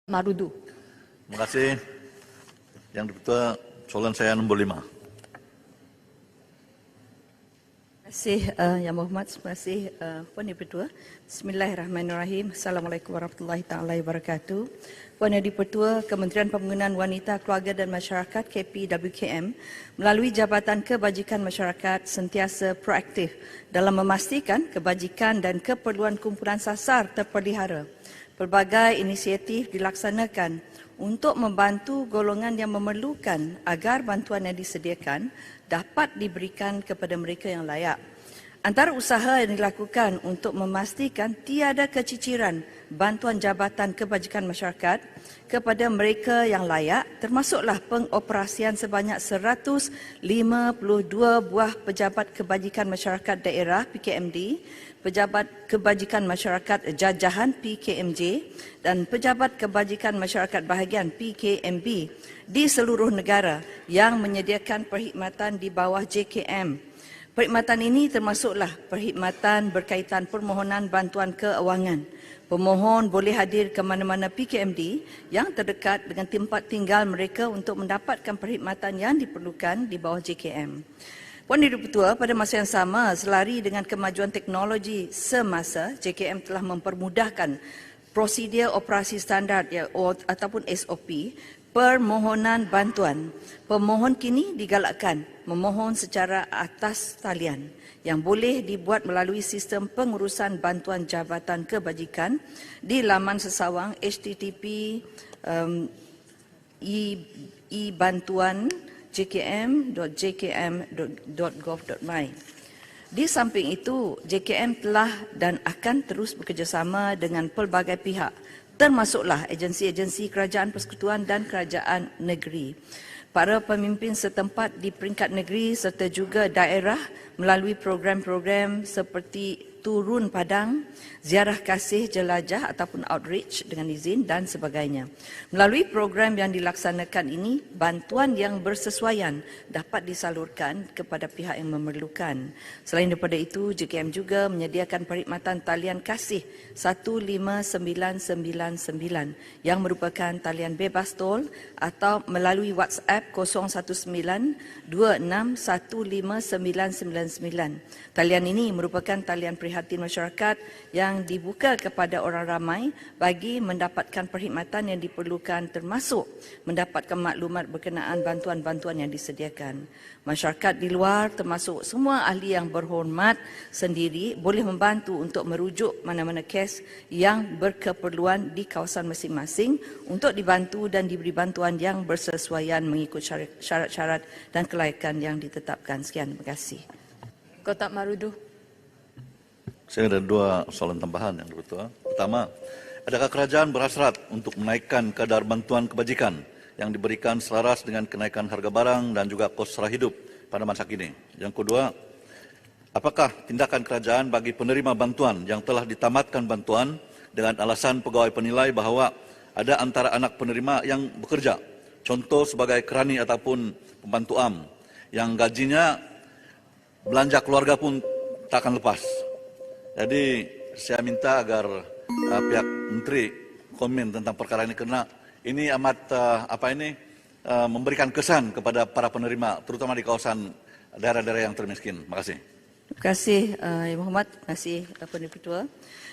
Marudu. Terima kasih. Yang Dipertua, soalan saya nombor 5. Terima kasih Yang Berhormat, terima kasih Puan Dipertua. Bismillahirrahmanirrahim. Assalamualaikum warahmatullahi taala wabarakatuh. Puan Dipertua, Kementerian Pembangunan Wanita, Keluarga dan Masyarakat KPWKM melalui Jabatan Kebajikan Masyarakat sentiasa proaktif dalam memastikan kebajikan dan keperluan kumpulan sasar terpelihara. Pelbagai inisiatif dilaksanakan untuk membantu golongan yang memerlukan agar bantuan yang disediakan dapat diberikan kepada mereka yang layak. Antara usaha yang dilakukan untuk memastikan tiada keciciran bantuan Jabatan Kebajikan Masyarakat kepada mereka yang layak termasuklah pengoperasian sebanyak 152 buah Pejabat Kebajikan Masyarakat Daerah PKMD, Pejabat Kebajikan Masyarakat Jajahan PKMJ dan Pejabat Kebajikan Masyarakat Bahagian PKMB di seluruh negara yang menyediakan perkhidmatan di bawah JKM. Perkhidmatan ini termasuklah perkhidmatan berkaitan permohonan bantuan keuangan. Pemohon boleh hadir ke mana-mana PKMD yang terdekat dengan tempat tinggal mereka untuk mendapatkan perkhidmatan yang diperlukan di bawah JKM. Puan Dipertua, pada masa yang sama, selari dengan kemajuan teknologi semasa, JKM telah mempermudahkan prosedur operasi standard ataupun SOP permohonan bantuan. Pemohon kini digalakkan memohon secara atas talian yang boleh dibuat melalui sistem pengurusan bantuan Jabatan Kebajikan di laman sesawang http e-bantuan.jkm.gov.my. Di samping itu, JKM telah dan akan terus bekerjasama dengan pelbagai pihak, termasuklah agensi-agensi kerajaan persekutuan dan kerajaan negeri, para pemimpin setempat di peringkat negeri serta juga daerah melalui program-program seperti Turun Padang, Ziarah Kasih Jelajah ataupun Outreach dengan izin dan sebagainya. Melalui program yang dilaksanakan ini, bantuan yang bersesuaian dapat disalurkan kepada pihak yang memerlukan. Selain daripada itu, JKM juga menyediakan perkhidmatan talian kasih 15999 yang merupakan talian bebas tol atau melalui WhatsApp 019-26159999. Talian ini merupakan talian prihatin masyarakat yang dibuka kepada orang ramai bagi mendapatkan perkhidmatan yang diperlukan, termasuk mendapatkan maklumat berkenaan bantuan-bantuan yang disediakan. Masyarakat di luar termasuk semua ahli yang berhormat sendiri boleh membantu untuk merujuk mana-mana kes yang berkeperluan di kawasan masing-masing untuk dibantu dan diberi bantuan yang bersesuaian mengikut syarat-syarat dan kelayakan yang ditetapkan. Sekian, terima kasih. Kotak Marudu. Saya ada 2 soalan tambahan yang Dipertua. Pertama, adakah kerajaan berhasrat untuk menaikkan kadar bantuan kebajikan yang diberikan selaras dengan kenaikan harga barang dan juga kos sara hidup pada masa kini? Yang kedua, apakah tindakan kerajaan bagi penerima bantuan yang telah ditamatkan bantuan dengan alasan pegawai penilai bahawa ada antara anak penerima yang bekerja, contoh sebagai kerani ataupun pembantu am, yang gajinya belanja keluarga pun tak akan lepas. Jadi saya minta agar pihak menteri komen tentang perkara ini kerana ini amat memberikan kesan kepada para penerima, terutama di kawasan daerah-daerah yang termiskin. Terima kasih. Terima kasih Yang Berhormat, terima kasih Puan Dipertua.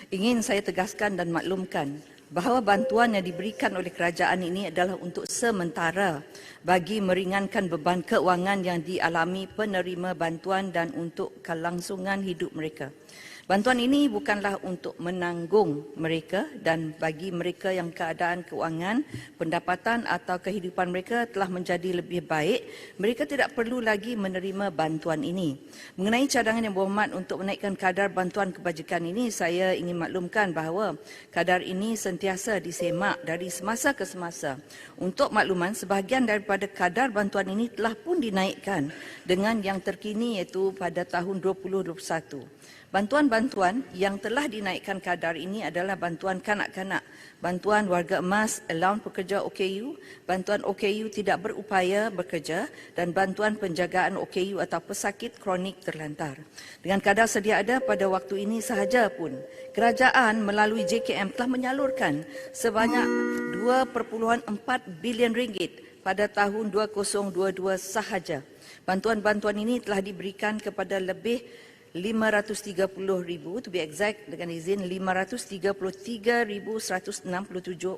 Ingin saya tegaskan dan maklumkan bahawa bantuan yang diberikan oleh kerajaan ini adalah untuk sementara bagi meringankan beban keuangan yang dialami penerima bantuan dan untuk kelangsungan hidup mereka. Bantuan ini bukanlah untuk menanggung mereka dan bagi mereka yang keadaan keuangan, pendapatan atau kehidupan mereka telah menjadi lebih baik, mereka tidak perlu lagi menerima bantuan ini. Mengenai cadangan Yang Berhormat untuk menaikkan kadar bantuan kebajikan ini, saya ingin maklumkan bahawa kadar ini sentiasa disemak dari semasa ke semasa. Untuk makluman, sebahagian daripada kadar bantuan ini telah pun dinaikkan dengan yang terkini iaitu pada tahun 2021. Bantuan-bantuan yang telah dinaikkan kadar ini adalah bantuan kanak-kanak, bantuan warga emas, allowance pekerja OKU, bantuan OKU tidak berupaya bekerja dan bantuan penjagaan OKU atau pesakit kronik terlantar. Dengan kadar sedia ada pada waktu ini sahaja pun, kerajaan melalui JKM telah menyalurkan sebanyak 2.4 bilion ringgit pada tahun 2022 sahaja. Bantuan-bantuan ini telah diberikan kepada lebih 530,000, to be exact dengan izin 533,167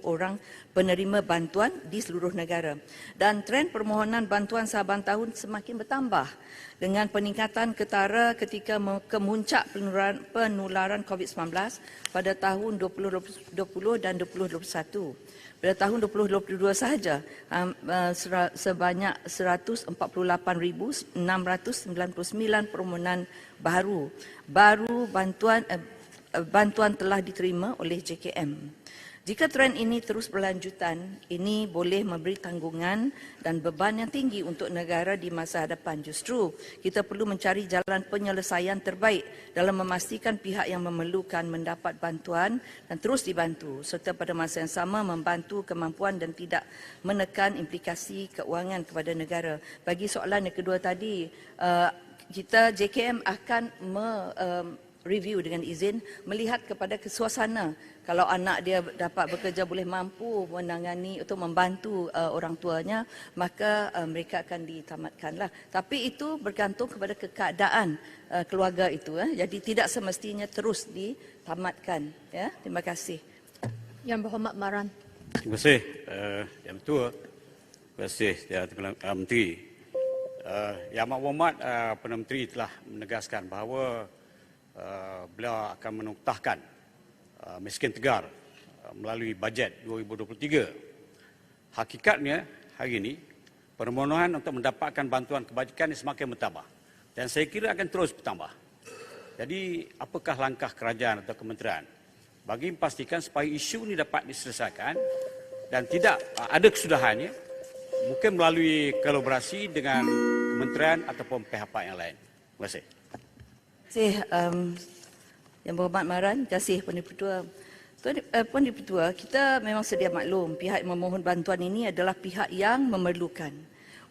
orang penerima bantuan di seluruh negara. Dan tren permohonan bantuan sahaban tahun semakin bertambah dengan peningkatan ketara ketika kemuncak penularan COVID-19 pada tahun 2020 dan 2021. Pada tahun 2022 sahaja sebanyak 148,699 permohonan baru bantuan telah diterima oleh JKM. Jika tren ini terus berlanjutan, ini boleh memberi tanggungan dan beban yang tinggi untuk negara di masa hadapan. Justru, kita perlu mencari jalan penyelesaian terbaik dalam memastikan pihak yang memerlukan mendapat bantuan dan terus dibantu, serta pada masa yang sama membantu kemampuan dan tidak menekan implikasi keuangan kepada negara. Bagi soalan yang kedua tadi, kita JKM akan review dengan izin melihat kepada suasana. Kalau anak dia dapat bekerja boleh mampu menangani atau membantu orang tuanya, maka mereka akan ditamatkanlah. Tapi itu bergantung kepada keadaan keluarga itu. Jadi tidak semestinya terus ditamatkan. Ya, terima kasih. Yang Berhormat Maran. Terima kasih Yang Ketua. Terima kasih Menteri. Yang Berhormat Perdana Menteri telah menegaskan bahawa beliau akan menutahkan miskin tegar melalui bajet 2023. Hakikatnya hari ini permohonan untuk mendapatkan bantuan kebajikan ini semakin bertambah dan saya kira akan terus bertambah. Jadi apakah langkah kerajaan atau kementerian bagi memastikan supaya isu ini dapat diselesaikan dan tidak ada kesudahannya, mungkin melalui kolaborasi dengan kementerian ataupun pihak-pihak yang lain. Terima kasih. Terima kasih Yang Berhormat Maran. Terima kasih Puan Dipertua. Puan Dipertua, kita memang sedia maklum pihak yang memohon bantuan ini adalah pihak yang memerlukan.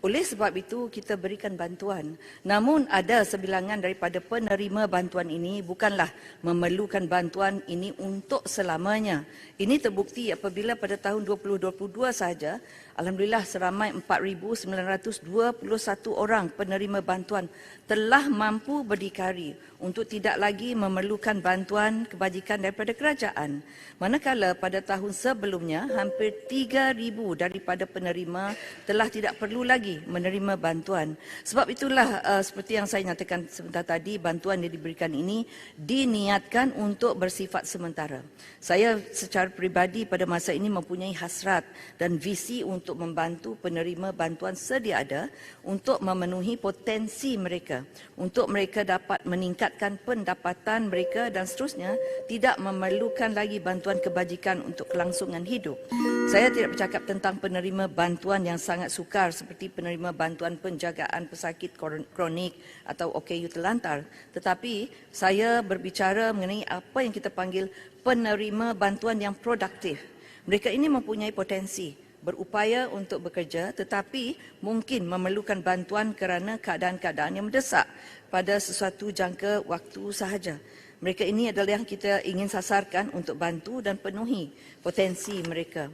Oleh sebab itu kita berikan bantuan. Namun ada sebilangan daripada penerima bantuan ini bukanlah memerlukan bantuan ini untuk selamanya. Ini terbukti apabila pada tahun 2022 sahaja, alhamdulillah seramai 4,921 orang penerima bantuan telah mampu berdikari untuk tidak lagi memerlukan bantuan kebajikan daripada kerajaan. Manakala pada tahun sebelumnya hampir 3,000 daripada penerima telah tidak perlu lagi menerima bantuan. Sebab itulah seperti yang saya nyatakan sebentar tadi, bantuan yang diberikan ini diniatkan untuk bersifat sementara. Saya secara peribadi pada masa ini mempunyai hasrat dan visi untuk membantu penerima bantuan sedia ada untuk memenuhi potensi mereka, untuk mereka dapat meningkatkan pendapatan mereka dan seterusnya tidak memerlukan lagi bantuan kebajikan untuk kelangsungan hidup. Saya tidak bercakap tentang penerima bantuan yang sangat sukar seperti penerima bantuan penjagaan pesakit kronik atau OKU terlantar, tetapi saya berbicara mengenai apa yang kita panggil penerima bantuan yang produktif. Mereka ini mempunyai potensi berupaya untuk bekerja tetapi mungkin memerlukan bantuan kerana keadaan-keadaan yang mendesak pada sesuatu jangka waktu sahaja. Mereka ini adalah yang kita ingin sasarkan untuk bantu dan penuhi potensi mereka.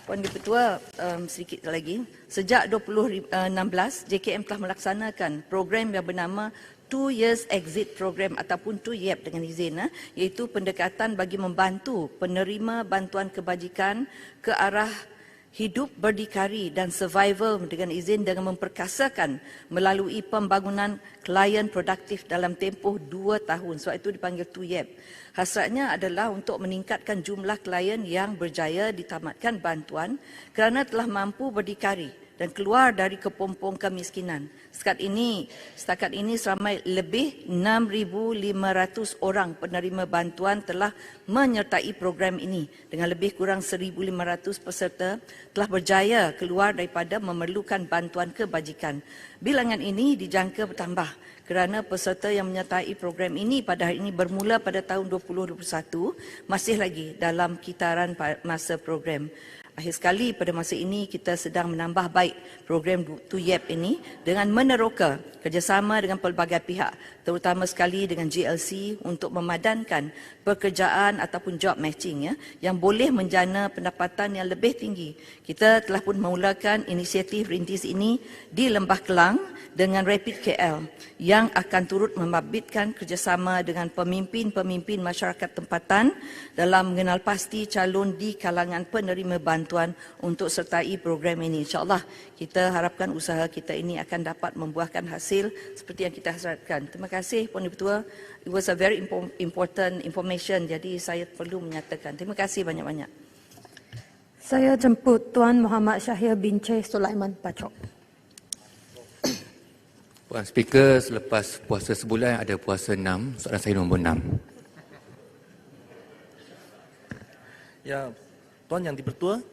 Puan Dipertua, sedikit lagi. Sejak 2016, JKM telah melaksanakan program yang bernama 2 Years Exit Program ataupun 2YEP dengan izin, iaitu pendekatan bagi membantu penerima bantuan kebajikan ke arah hidup berdikari dan survival dengan izin dengan memperkasakan melalui pembangunan klien produktif dalam tempoh 2 tahun. Sebab itu dipanggil 2YEP. Hasratnya adalah untuk meningkatkan jumlah klien yang berjaya ditamatkan bantuan kerana telah mampu berdikari dan keluar dari kepompong kemiskinan. Setakat ini seramai lebih 6,500 orang penerima bantuan telah menyertai program ini dengan lebih kurang 1,500 peserta telah berjaya keluar daripada memerlukan bantuan kebajikan. Bilangan ini dijangka bertambah kerana peserta yang menyertai program ini pada hari ini bermula pada tahun 2021 masih lagi dalam kitaran masa program. Akhir sekali pada masa ini kita sedang menambah baik program 2YEP ini dengan meneroka kerjasama dengan pelbagai pihak, terutama sekali dengan GLC untuk memadankan pekerjaan ataupun job matching yang boleh menjana pendapatan yang lebih tinggi. Kita telah pun memulakan inisiatif rintis ini di Lembah Kelang dengan Rapid KL yang akan turut membabitkan kerjasama dengan pemimpin-pemimpin masyarakat tempatan dalam mengenal pasti calon di kalangan penerima bantuan untuk sertai program ini. InsyaAllah kita harapkan usaha kita ini akan dapat membuahkan hasil seperti yang kita harapkan. Terima kasih Puan Ketua. It was a very important information, jadi saya perlu menyatakan. Terima kasih banyak-banyak. Saya jemput Tuan Muhammad Syahir Binche Sulaiman Pacok. Puan Speaker, selepas puasa sebulan ada puasa 6, soalan saya nombor 6. Ya, Tuan Yang di-Pertua,